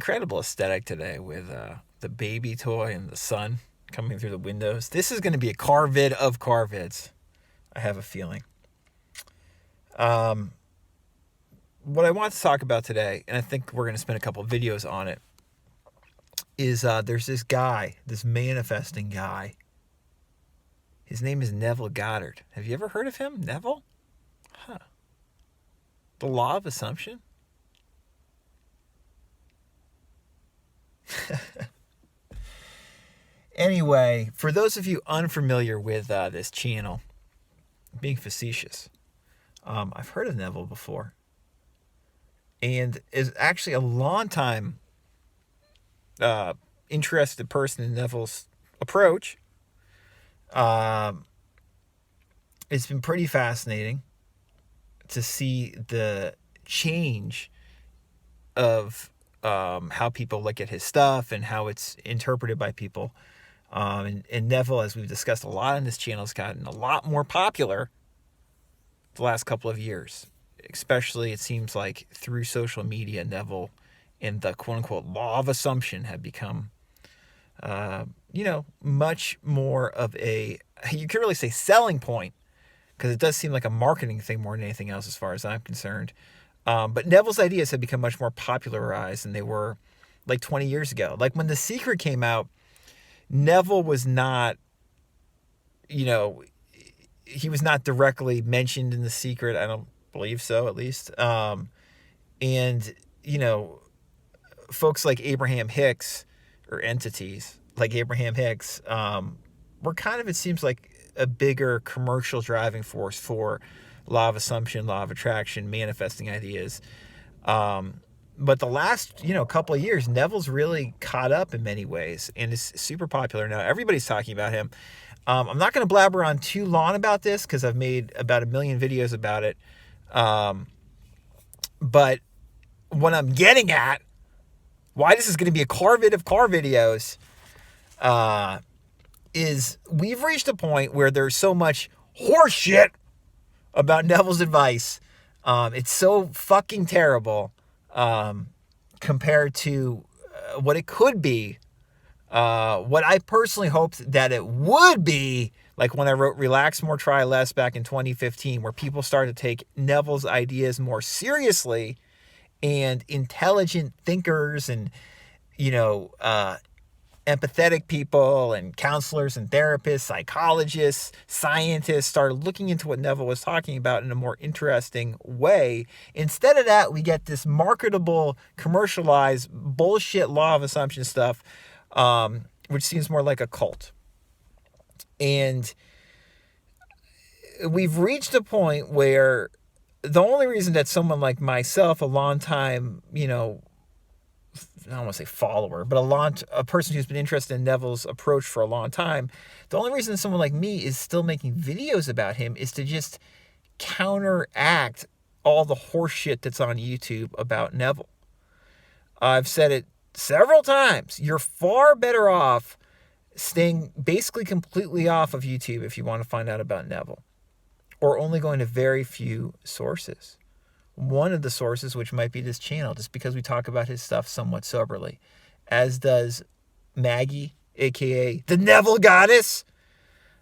incredible aesthetic today with the baby toy and the sun coming through the windows. This is going to be a car vid of car vids. I have a feeling. What I want to talk about today, and I think we're going to spend a couple of videos on it, is there's this guy, this manifesting guy. His name is Neville Goddard. Have you ever heard of him, Neville? Huh. The law of assumption? Anyway, for those of you unfamiliar with this channel, being facetious, I've heard of Neville before, and is actually a long time interested person in Neville's approach. It's been pretty fascinating to see the change of how people look at his stuff and how it's interpreted by people. And Neville, as we've discussed a lot on this channel, has gotten a lot more popular the last couple of years. Especially, it seems like, through social media, Neville and the quote-unquote law of assumption have become, much more of a, you could really say, selling point, because it does seem like a marketing thing more than anything else as far as I'm concerned. But Neville's ideas have become much more popularized than they were like 20 years ago. Like when The Secret came out, Neville was not, he was not directly mentioned in The Secret. I don't believe so, at least. And, folks like Abraham Hicks, or entities like Abraham Hicks, were kind of, it seems like, a bigger commercial driving force for law of assumption, law of attraction, manifesting ideas. But the last, couple of years, Neville's really caught up in many ways and is super popular now. Everybody's talking about him. I'm not going to blabber on too long about this because I've made about 1 million videos about it. But what I'm getting at, why this is going to be a car vid of car videos, is we've reached a point where there's so much horse shit about Neville's advice. It's so fucking terrible compared to what it could be. What I personally hoped that it would be, like when I wrote Relax More, Try Less back in 2015, where people started to take Neville's ideas more seriously, and intelligent thinkers and, empathetic people and counselors and therapists, psychologists, scientists started looking into what Neville was talking about in a more interesting way. Instead of that, we get this marketable, commercialized bullshit law of assumption stuff, which seems more like a cult. And we've reached a point where the only reason that someone like myself, a long time, I don't want to say follower, but a person who's been interested in Neville's approach for a long time, the only reason someone like me is still making videos about him is to just counteract all the horse shit that's on YouTube about Neville. I've said it several times. You're far better off staying basically completely off of YouTube if you want to find out about Neville, or only going to very few sources. One of the sources, which might be this channel, just because we talk about his stuff somewhat soberly, as does Maggie, aka the Neville Goddess,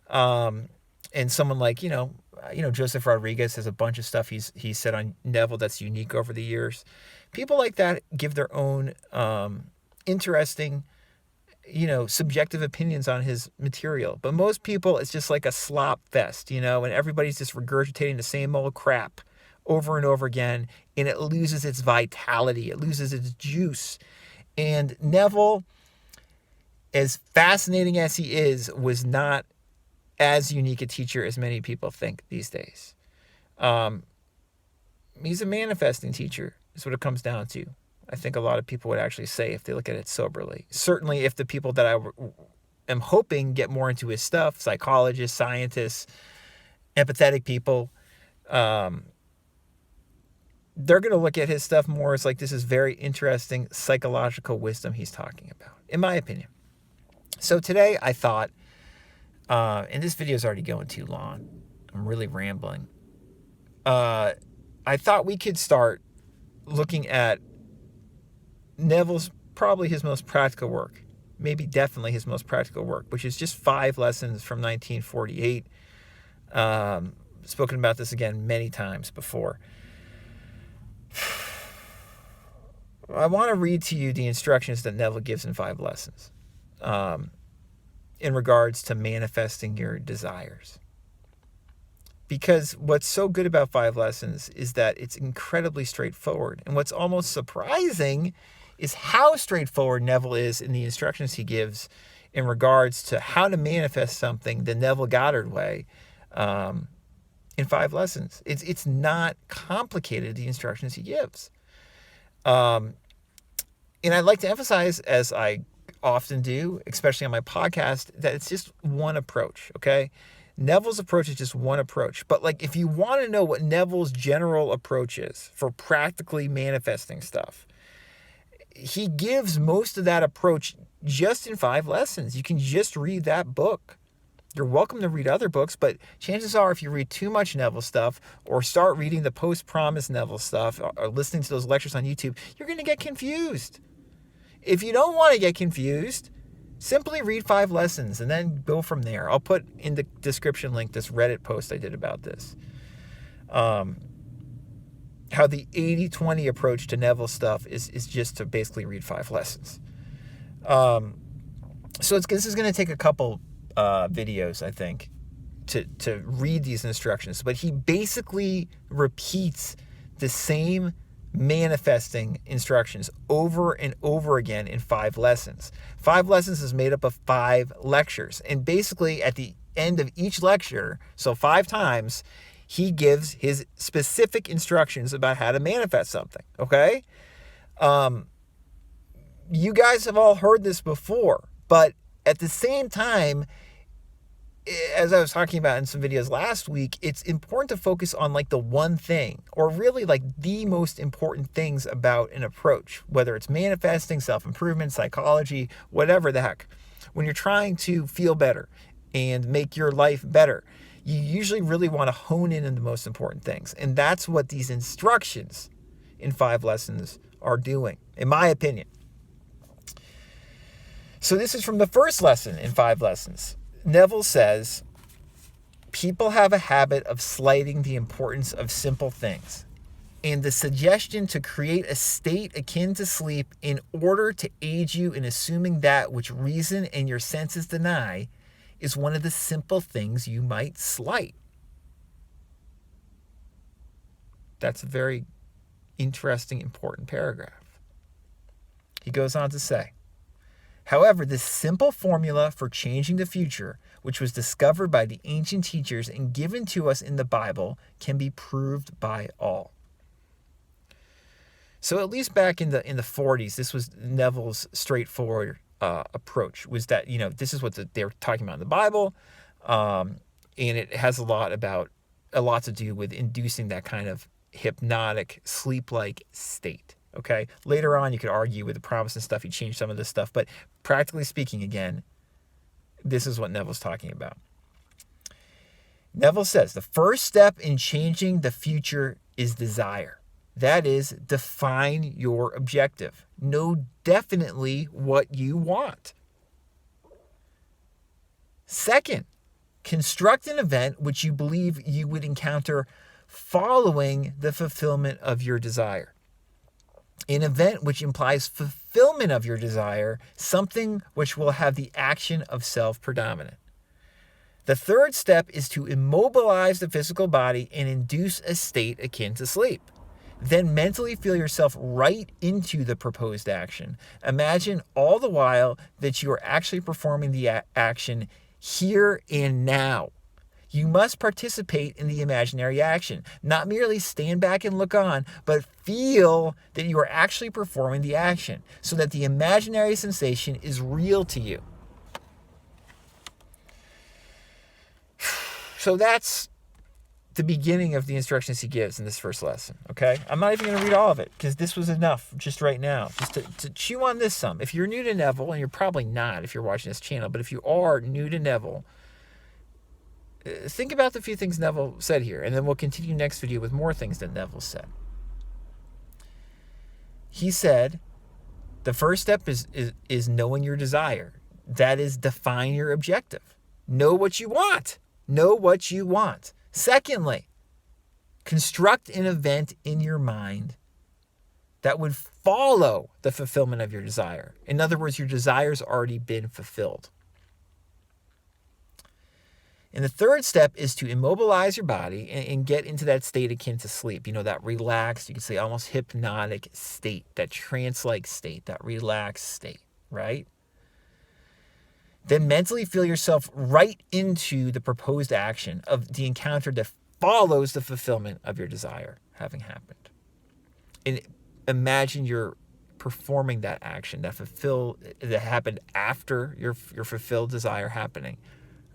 and someone like Joseph Rodriguez has a bunch of stuff he's said on Neville that's unique over the years. People like that give their own interesting, subjective opinions on his material, but most people, it's just like a slop fest, and everybody's just regurgitating the same old crap over and over again, and it loses its vitality, it loses its juice. And Neville, as fascinating as he is, was not as unique a teacher as many people think these days. He's a manifesting teacher, is what it comes down to. I think a lot of people would actually say, if they look at it soberly. Certainly if the people that I am hoping get more into his stuff, psychologists, scientists, empathetic people, they're going to look at his stuff more as like, this is very interesting psychological wisdom he's talking about, in my opinion. So today I thought, and this video is already going too long, I'm really rambling. I thought we could start looking at Neville's probably his most practical work, maybe definitely his most practical work, which is just 5 lessons from 1948. Spoken about this again many times before. I want to read to you the instructions that Neville gives in 5 lessons in regards to manifesting your desires. Because what's so good about 5 lessons is that it's incredibly straightforward. And what's almost surprising is how straightforward Neville is in the instructions he gives in regards to how to manifest something the Neville Goddard way in 5 lessons. It's not complicated, the instructions he gives. And I'd like to emphasize, as I often do, especially on my podcast, that it's just one approach, okay? Neville's approach is just one approach. But like, if you want to know what Neville's general approach is for practically manifesting stuff, he gives most of that approach just in 5 lessons. You can just read that book. You're welcome to read other books, but chances are if you read too much Neville stuff or start reading the post-promise Neville stuff or listening to those lectures on YouTube, you're going to get confused. If you don't want to get confused, simply read 5 lessons and then go from there. I'll put in the description link this Reddit post I did about this. How the 80-20 approach to Neville stuff is just to basically read 5 lessons. So this is going to take a couple videos, I think, to read these instructions. But he basically repeats the same manifesting instructions over and over again in 5 lessons. 5 lessons is made up of 5 lectures. And basically at the end of each lecture, so 5 times, he gives his specific instructions about how to manifest something, okay? You guys have all heard this before, but at the same time, as I was talking about in some videos last week, it's important to focus on like the one thing, or really like the most important things about an approach, whether it's manifesting, self-improvement, psychology, whatever the heck. When you're trying to feel better and make your life better, you usually really want to hone in on the most important things. And that's what these instructions in 5 lessons are doing, in my opinion. So this is from the first lesson in 5 lessons. Neville says, people have a habit of slighting the importance of simple things, and the suggestion to create a state akin to sleep in order to aid you in assuming that which reason and your senses deny is one of the simple things you might slight. That's a very interesting, important paragraph. He goes on to say, however, this simple formula for changing the future, which was discovered by the ancient teachers and given to us in the Bible, can be proved by all. So at least back in the 40s, this was Neville's straightforward approach, was that, this is what they were talking about in the Bible, and it has a lot to do with inducing that kind of hypnotic, sleep-like state. Okay. Later on, you could argue with the promise and stuff. He changed some of this stuff, but practically speaking, again, this is what Neville's talking about. Neville says the first step in changing the future is desire. That is, define your objective. Know definitely what you want. Second, construct an event which you believe you would encounter following the fulfillment of your desire. An event which implies fulfillment of your desire, something which will have the action of self-predominant. The third step is to immobilize the physical body and induce a state akin to sleep. Then mentally feel yourself right into the proposed action. Imagine all the while that you are actually performing the action here and now. You must participate in the imaginary action, not merely stand back and look on, but feel that you are actually performing the action so that the imaginary sensation is real to you. So that's the beginning of the instructions he gives in this first lesson, okay? I'm not even going to read all of it because this was enough just right now, just to chew on this some. If you're new to Neville, and you're probably not if you're watching this channel, but if you are new to Neville, think about the few things Neville said here, and then we'll continue next video with more things that Neville said. He said, The first step is knowing your desire. That is, define your objective. Know what you want. Know what you want. Secondly, construct an event in your mind that would follow the fulfillment of your desire. In other words, your desire's already been fulfilled. And the third step is to immobilize your body and get into that state akin to sleep. That relaxed, you could say almost hypnotic state, that trance-like state, that relaxed state, right? Then mentally feel yourself right into the proposed action of the encounter that follows the fulfillment of your desire having happened. And imagine you're performing that action that happened after your fulfilled desire happening.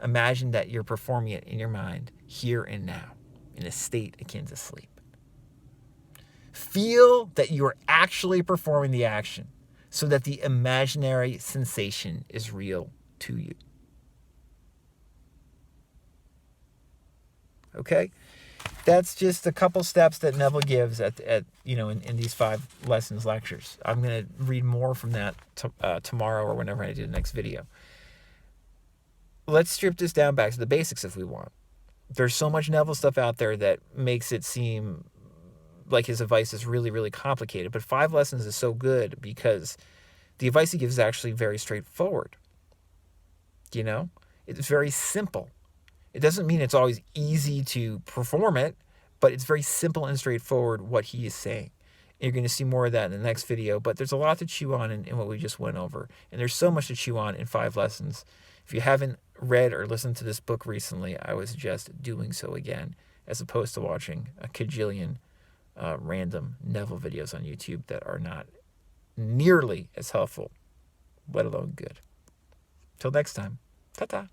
Imagine that you're performing it in your mind, here and now, in a state akin to sleep. Feel that you are actually performing the action so that the imaginary sensation is real to you. Okay? That's just a couple steps that Neville gives in these 5 lessons lectures. I'm going to read more from that tomorrow or whenever I do the next video. Let's strip this down back to the basics if we want. There's so much Neville stuff out there that makes it seem like his advice is really, really complicated. But 5 lessons is so good because the advice he gives is actually very straightforward. It's very simple. It doesn't mean it's always easy to perform it, but it's very simple and straightforward what he is saying. And you're going to see more of that in the next video, but there's a lot to chew on in what we just went over. And there's so much to chew on in 5 lessons. If you haven't read or listened to this book recently, I would suggest doing so again, as opposed to watching a cajillion random Neville videos on YouTube that are not nearly as helpful, let alone good. Till next time, ta-ta.